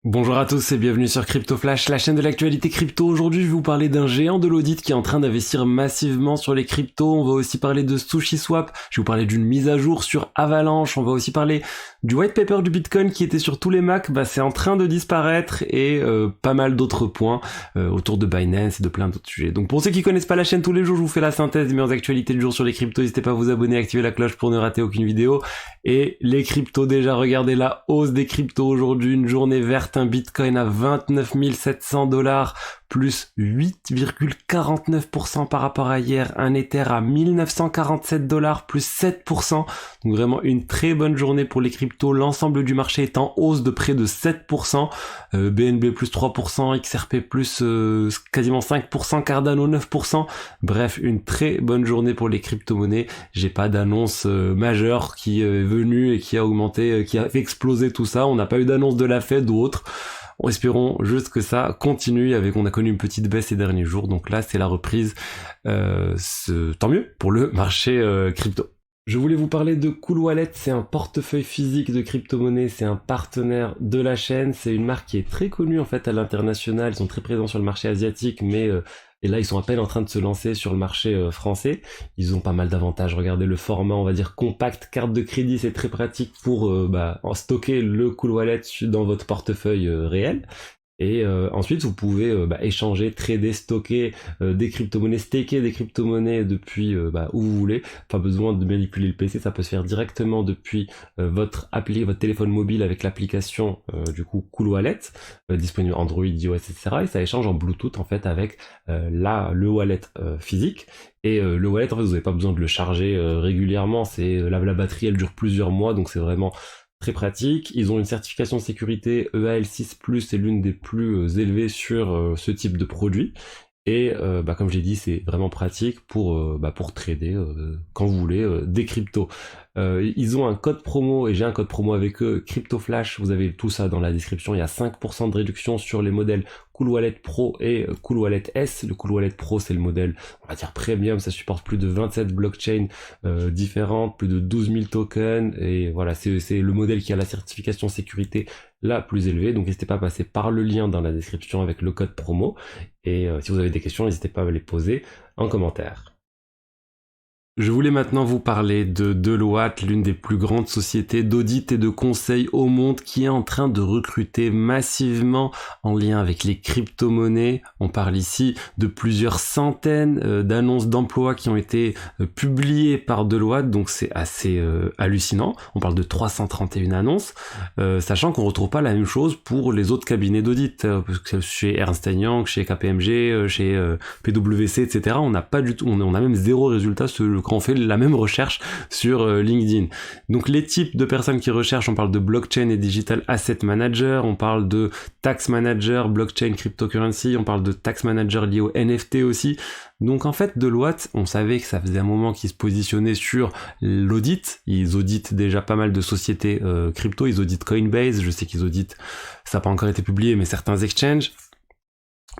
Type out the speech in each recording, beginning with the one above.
Bonjour à tous et bienvenue sur Crypto Flash, la chaîne de l'actualité crypto. Aujourd'hui, je vais vous parler d'un géant de l'audit qui est en train d'investir massivement sur les cryptos. On va aussi parler de SushiSwap. Je vais vous parler d'une mise à jour sur Avalanche. On va aussi parler du white paper du Bitcoin qui était sur tous les Macs. C'est en train de disparaître et pas mal d'autres points autour de Binance et de plein d'autres sujets. Donc pour ceux qui connaissent pas la chaîne tous les jours, je vous fais la synthèse des meilleures actualités du jour sur les cryptos. N'hésitez pas à vous abonner, activer la cloche pour ne rater aucune vidéo. Et les cryptos déjà, regardez la hausse des cryptos aujourd'hui, une journée verte. Un Bitcoin à 29 700 $, plus 8,49% par rapport à hier. Un Ether à 1947 $, plus 7%. Donc vraiment une très bonne journée pour les cryptos. L'ensemble du marché est en hausse de près de 7%. BNB plus 3%, XRP plus quasiment 5%, Cardano 9%. Bref, une très bonne journée pour les crypto-monnaies. J'ai pas d'annonce majeure qui est venue et qui a augmenté, qui a fait exploser tout ça. On n'a pas eu d'annonce de la Fed ou autre. Espérons juste que ça continue. On a connu une petite baisse ces derniers jours, donc là c'est la reprise. Tant mieux pour le marché crypto. Je voulais vous parler de Cool Wallet, c'est un portefeuille physique de crypto-monnaies, c'est un partenaire de la chaîne, c'est une marque qui est très connue en fait à l'international, ils sont très présents sur le marché asiatique, mais et là ils sont à peine en train de se lancer sur le marché français. Ils ont pas mal d'avantages, regardez le format on va dire compact, carte de crédit, c'est très pratique pour en stocker le Cool Wallet dans votre portefeuille réel. Et ensuite, vous pouvez échanger, trader, stocker des crypto-monnaies, staker des crypto-monnaies depuis où vous voulez. Pas besoin de manipuler le PC, ça peut se faire directement depuis votre téléphone mobile avec l'application du coup Cool Wallet, disponible Android, iOS, etc. Et ça échange en Bluetooth en fait avec le wallet physique. Et le wallet, en fait, vous n'avez pas besoin de le charger régulièrement. La batterie, elle dure plusieurs mois, donc c'est vraiment très pratique. Ils ont une certification de sécurité EAL6+, c'est l'une des plus élevées sur ce type de produit. Et comme j'ai dit, c'est vraiment pratique pour trader quand vous voulez des cryptos. Ils ont un code promo et j'ai un code promo avec eux, CryptoFlash. Vous avez tout ça dans la description. Il y a 5% de réduction sur les modèles Cool Wallet Pro et Cool Wallet S. Le Cool Wallet Pro, c'est le modèle, on va dire premium. Ça supporte plus de 27 blockchains différentes, plus de 12 000 tokens. Et voilà, c'est le modèle qui a la certification sécurité la plus élevée. Donc n'hésitez pas à passer par le lien dans la description avec le code promo. Et si vous avez des questions, n'hésitez pas à les poser en commentaire. Je voulais maintenant vous parler de Deloitte, l'une des plus grandes sociétés d'audit et de conseil au monde qui est en train de recruter massivement en lien avec les crypto-monnaies. On parle ici de plusieurs centaines d'annonces d'emploi qui ont été publiées par Deloitte, donc c'est assez hallucinant. On parle de 331 annonces, sachant qu'on retrouve pas la même chose pour les autres cabinets d'audit, chez Ernst Young, chez KPMG, chez PwC, etc. On n'a pas du tout, on a même zéro résultat quand on fait la même recherche sur LinkedIn. Donc les types de personnes qui recherchent, on parle de blockchain et digital asset manager, on parle de tax manager, blockchain cryptocurrency, on parle de tax manager lié au NFT aussi. Donc en fait Deloitte, on savait que ça faisait un moment qu'ils se positionnaient sur l'audit, ils auditent déjà pas mal de sociétés crypto, ils auditent Coinbase, je sais qu'ils auditent, ça n'a pas encore été publié, mais certains exchanges.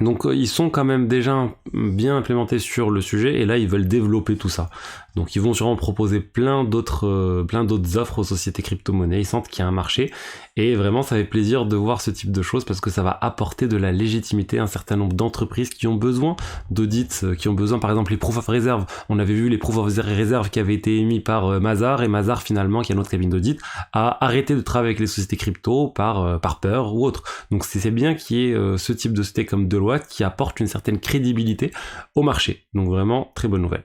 Donc ils sont quand même déjà bien implémentés sur le sujet et là ils veulent développer tout ça. Donc ils vont sûrement proposer plein d'autres offres aux sociétés crypto-monnaies. Ils sentent qu'il y a un marché et vraiment ça fait plaisir de voir ce type de choses parce que ça va apporter de la légitimité à un certain nombre d'entreprises qui ont besoin d'audits, qui ont besoin par exemple les proof of reserve. On avait vu les proof of reserve qui avaient été émis par Mazars et Mazars finalement, qui est notre cabinet d'audit, a arrêté de travailler avec les sociétés crypto par peur ou autre. Donc c'est bien qu'il y ait ce type de société comme Deloitte qui apporte une certaine crédibilité au marché. Donc vraiment très bonne nouvelle.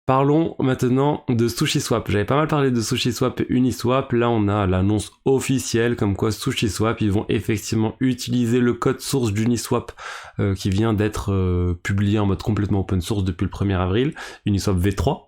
Parlons maintenant de SushiSwap. J'avais pas mal parlé de SushiSwap et Uniswap. Là, on a l'annonce officielle comme quoi SushiSwap, ils vont effectivement utiliser le code source d'Uniswap qui vient d'être publié en mode complètement open source depuis le 1er avril, Uniswap V3.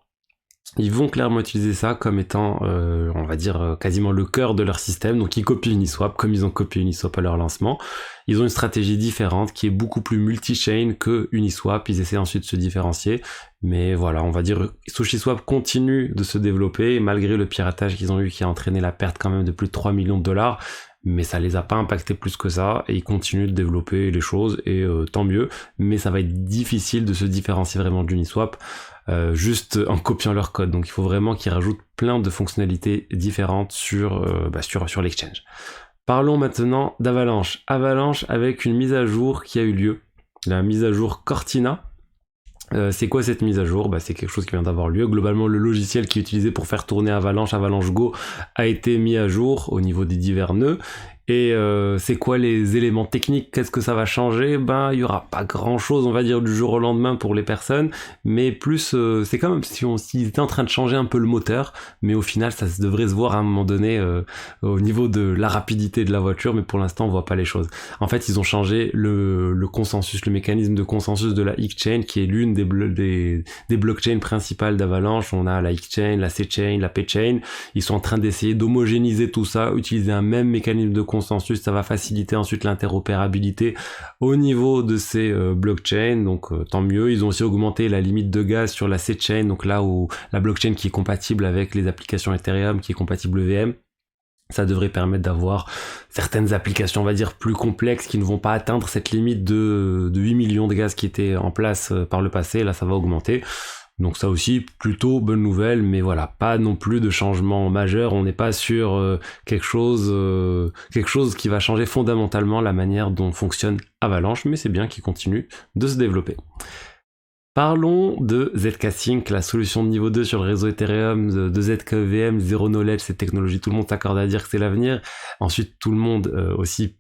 Ils vont clairement utiliser ça comme étant, on va dire, quasiment le cœur de leur système. Donc ils copient Uniswap comme ils ont copié Uniswap à leur lancement. Ils ont une stratégie différente qui est beaucoup plus multi-chain que Uniswap. Ils essaient ensuite de se différencier. Mais voilà, on va dire SushiSwap continue de se développer malgré le piratage qu'ils ont eu qui a entraîné la perte quand même de plus de 3 millions de dollars. Mais ça les a pas impactés plus que ça et ils continuent de développer les choses et tant mieux. Mais ça va être difficile de se différencier vraiment d'Uniswap juste en copiant leur code. Donc il faut vraiment qu'ils rajoutent plein de fonctionnalités différentes sur l'exchange. Parlons maintenant d'Avalanche. Avalanche avec une mise à jour qui a eu lieu. La mise à jour Cortina. C'est quoi cette mise à jour? C'est quelque chose qui vient d'avoir lieu. Globalement, le logiciel qui est utilisé pour faire tourner Avalanche Go, a été mis à jour au niveau des divers nœuds. Et c'est quoi les éléments techniques? Qu'est-ce que ça va changer? Il y aura pas grand-chose, on va dire, du jour au lendemain pour les personnes, mais plus, c'est quand même s'ils étaient en train de changer un peu le moteur, mais au final, ça devrait se voir à un moment donné au niveau de la rapidité de la voiture, mais pour l'instant, on voit pas les choses. En fait, ils ont changé le consensus, le mécanisme de consensus de la X-Chain, qui est l'une des blockchains principales d'Avalanche. On a la X-Chain, la C-Chain, la P-Chain. Ils sont en train d'essayer d'homogénéiser tout ça, utiliser un même mécanisme de consensus, ça va faciliter ensuite l'interopérabilité au niveau de ces blockchains, donc tant mieux. Ils ont aussi augmenté la limite de gaz sur la C-Chain, donc là où la blockchain qui est compatible avec les applications Ethereum, qui est compatible EVM, ça devrait permettre d'avoir certaines applications, on va dire, plus complexes qui ne vont pas atteindre cette limite de 8 millions de gaz qui était en place par le passé. Là, ça va augmenter. Donc ça aussi, plutôt bonne nouvelle, mais voilà, pas non plus de changement majeur. On n'est pas sur quelque chose qui va changer fondamentalement la manière dont fonctionne Avalanche, mais c'est bien qu'il continue de se développer. Parlons de ZK-Sync, la solution de niveau 2 sur le réseau Ethereum de ZKEVM, Zero Knowledge, cette technologie, tout le monde s'accorde à dire que c'est l'avenir. Ensuite, tout le monde aussi,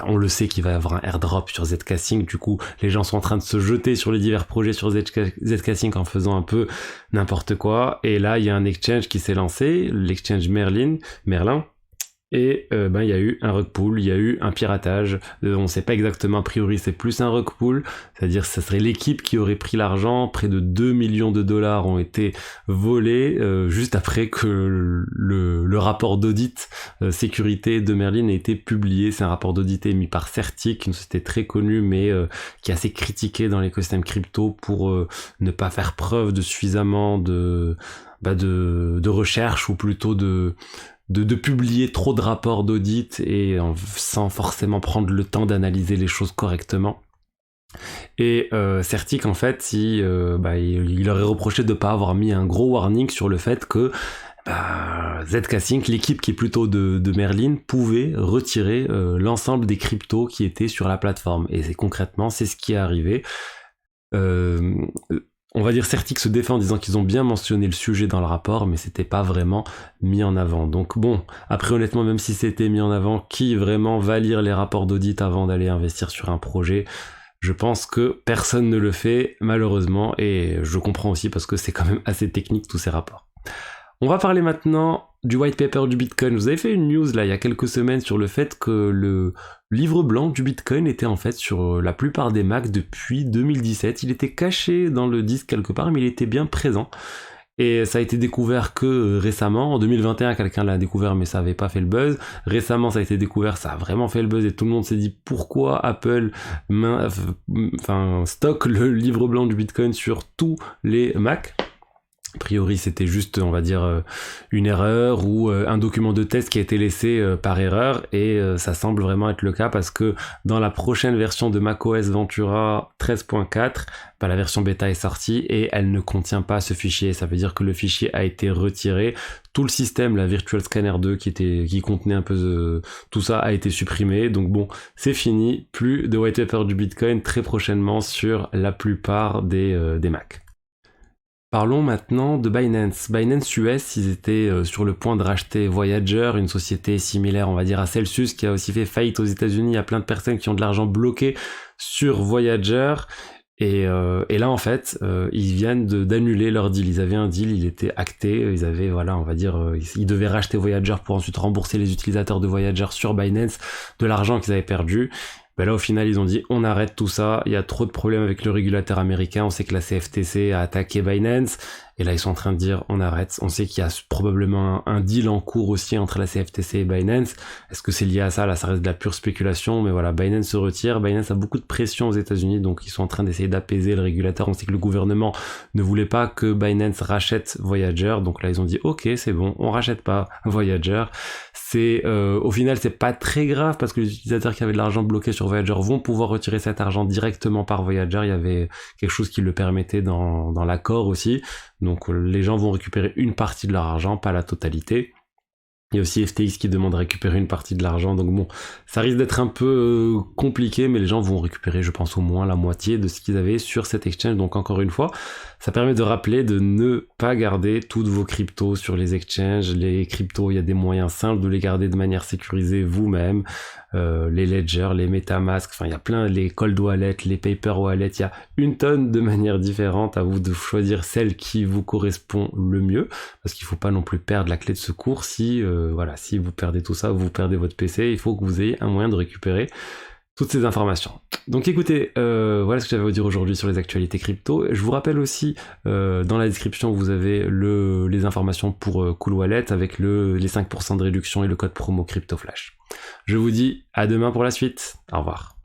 on le sait qu'il va y avoir un airdrop sur ZK-Sync, du coup, les gens sont en train de se jeter sur les divers projets sur ZK-Sync en faisant un peu n'importe quoi. Et là, il y a un exchange qui s'est lancé, l'exchange Merlin, et il y a eu un rug pull, il y a eu un piratage, on sait pas exactement, a priori c'est plus un rug pull, c'est-à-dire que ça serait l'équipe qui aurait pris l'argent, près de 2 millions de dollars ont été volés juste après que le rapport d'audit sécurité de Merlin a été publié. C'est un rapport d'audit émis par Certic, une société très connue mais qui est assez critiquée dans l'écosystème crypto pour ne pas faire preuve de suffisamment de recherche, ou plutôt de publier trop de rapports d'audit et sans forcément prendre le temps d'analyser les choses correctement. Et Certic, en fait, il aurait reproché de ne pas avoir mis un gros warning sur le fait que ZK-Sync, l'équipe qui est plutôt de Merlin, pouvait retirer l'ensemble des cryptos qui étaient sur la plateforme. Et concrètement, c'est ce qui est arrivé. On va dire Certic se défend en disant qu'ils ont bien mentionné le sujet dans le rapport, mais c'était pas vraiment mis en avant. Donc bon, après honnêtement, même si c'était mis en avant, qui vraiment va lire les rapports d'audit avant d'aller investir sur un projet? Je pense que personne ne le fait, malheureusement, et je comprends aussi parce que c'est quand même assez technique tous ces rapports. On va parler maintenant du white paper du Bitcoin. Vous avez fait une news là il y a quelques semaines sur le fait que le livre blanc du Bitcoin était en fait sur la plupart des Macs depuis 2017. Il était caché dans le disque quelque part, mais il était bien présent. Et ça a été découvert que récemment, en 2021, quelqu'un l'a découvert, mais ça avait pas fait le buzz. Récemment, ça a été découvert, ça a vraiment fait le buzz, et tout le monde s'est dit pourquoi Apple stocke le livre blanc du Bitcoin sur tous les Macs. A priori, c'était juste, on va dire, une erreur ou un document de test qui a été laissé par erreur, et ça semble vraiment être le cas parce que dans la prochaine version de macOS Ventura 13.4, la version bêta est sortie et elle ne contient pas ce fichier. Ça veut dire que le fichier a été retiré. Tout le système, la Virtual Scanner 2 qui contenait un peu tout ça, a été supprimé. Donc bon, c'est fini. Plus de white paper du Bitcoin très prochainement sur la plupart des Macs. Parlons maintenant de Binance. Binance US, ils étaient sur le point de racheter Voyager, une société similaire, on va dire, à Celsius, qui a aussi fait faillite aux États-Unis. Il y a plein de personnes qui ont de l'argent bloqué sur Voyager. Et là, en fait, ils viennent d'annuler leur deal. Ils avaient un deal, il était acté. Ils avaient, on va dire, ils devaient racheter Voyager pour ensuite rembourser les utilisateurs de Voyager sur Binance de l'argent qu'ils avaient perdu. Là, au final, ils ont dit on arrête tout ça, il y a trop de problèmes avec le régulateur américain, on sait que la CFTC a attaqué Binance, et là ils sont en train de dire on arrête. On sait qu'il y a probablement un deal en cours aussi entre la CFTC et Binance. Est-ce que c'est lié à ça? Là, ça reste de la pure spéculation, mais voilà, Binance se retire. Binance a beaucoup de pression aux États-Unis, donc ils sont en train d'essayer d'apaiser le régulateur. On sait que le gouvernement ne voulait pas que Binance rachète Voyager, donc là ils ont dit ok, c'est bon, on rachète pas Voyager. Au final, c'est pas très grave parce que les utilisateurs qui avaient de l'argent bloqué sur Voyager vont pouvoir retirer cet argent directement par Voyager. Il y avait quelque chose qui le permettait dans l'accord aussi. Donc les gens vont récupérer une partie de leur argent, pas la totalité. Il y a aussi FTX qui demande à récupérer une partie de l'argent, donc bon, ça risque d'être un peu compliqué, mais les gens vont récupérer, je pense, au moins la moitié de ce qu'ils avaient sur cet exchange. Donc encore une fois, ça permet de rappeler de ne pas garder toutes vos cryptos sur les exchanges. Les cryptos, il y a des moyens simples de les garder de manière sécurisée vous-même. Les Ledger, les MetaMask, enfin il y a plein, les Cold Wallet, les Paper Wallet, il y a une tonne de manières différentes, à vous de choisir celle qui vous correspond le mieux, parce qu'il faut pas non plus perdre la clé de secours. Si si vous perdez tout ça, vous perdez votre PC, il faut que vous ayez un moyen de récupérer toutes ces informations. Donc écoutez, voilà ce que j'avais à vous dire aujourd'hui sur les actualités crypto. Je vous rappelle aussi, dans la description, vous avez les informations pour Cool Wallet avec les 5% de réduction et le code promo CryptoFlash. Je vous dis à demain pour la suite. Au revoir.